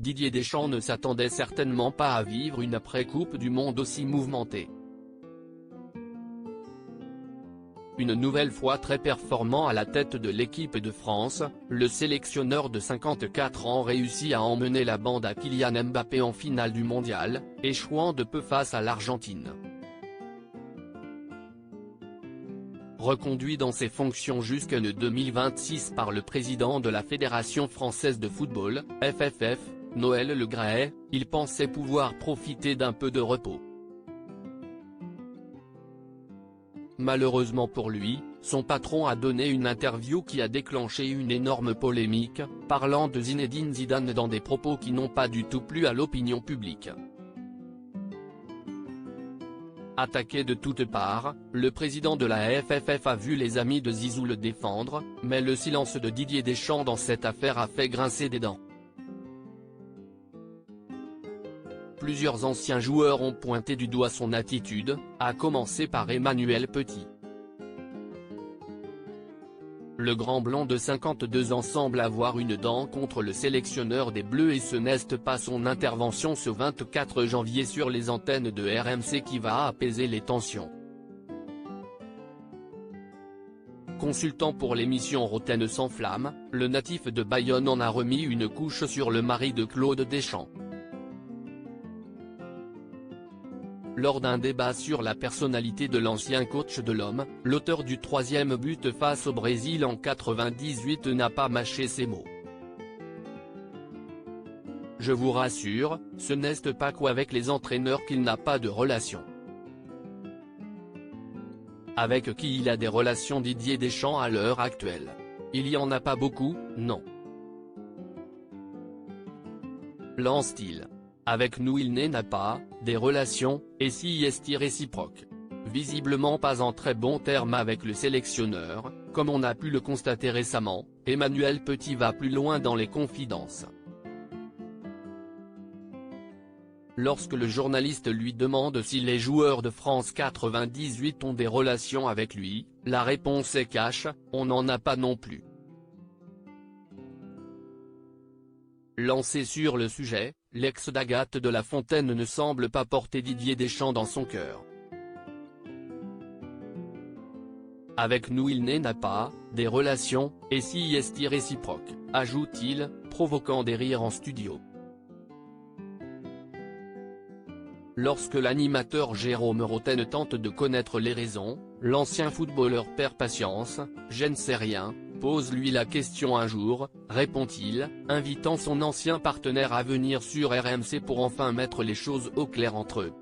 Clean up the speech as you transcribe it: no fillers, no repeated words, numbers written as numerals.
Didier Deschamps ne s'attendait certainement pas à vivre une après-Coupe du Monde aussi mouvementée. Une nouvelle fois très performant à la tête de l'équipe de France, le sélectionneur de 54 ans réussit à emmener la bande à Kylian Mbappé en finale du mondial, échouant de peu face à l'Argentine. Reconduit dans ses fonctions jusqu'en 2026 par le président de la Fédération française de football, FFF, Noël Le Graët, il pensait pouvoir profiter d'un peu de repos. Malheureusement pour lui, son patron a donné une interview qui a déclenché une énorme polémique, parlant de Zinedine Zidane dans des propos qui n'ont pas du tout plu à l'opinion publique. Attaqué de toutes parts, le président de la FFF a vu les amis de Zizou le défendre, mais le silence de Didier Deschamps dans cette affaire a fait grincer des dents. Plusieurs anciens joueurs ont pointé du doigt son attitude, à commencer par Emmanuel Petit. Le grand blanc de 52 ans semble avoir une dent contre le sélectionneur des Bleus et ce n'est pas son intervention ce 24 janvier sur les antennes de RMC qui va apaiser les tensions. Consultant pour l'émission Roten sans flamme, le natif de Bayonne en a remis une couche sur le mari de Claude Deschamps. Lors d'un débat sur la personnalité de l'ancien coach de l'Homme, l'auteur du 3e but face au Brésil en 98 n'a pas mâché ses mots. Je vous rassure, ce n'est pas qu'avec les entraîneurs qu'il n'a pas de relation. Avec qui il a des relations Didier Deschamps à l'heure actuelle? Il y en a pas beaucoup, non. Lance-t-il. Avec nous il n'a pas, des relations, et si est réciproque. Visiblement pas en très bons termes avec le sélectionneur, comme on a pu le constater récemment, Emmanuel Petit va plus loin dans les confidences. Lorsque le journaliste lui demande si les joueurs de France 98 ont des relations avec lui, la réponse est cash, on n'en a pas non plus. Lancé sur le sujet, l'ex d'Agathe de La Fontaine ne semble pas porter Didier Deschamps dans son cœur. Avec nous il n'a pas, des relations, et si est réciproque, ajoute-t-il, provoquant des rires en studio. Lorsque l'animateur Jérôme Roten tente de connaître les raisons, l'ancien footballeur perd patience, je ne sais rien, pose lui la question un jour, répond-il, invitant son ancien partenaire à venir sur RMC pour enfin mettre les choses au clair entre eux.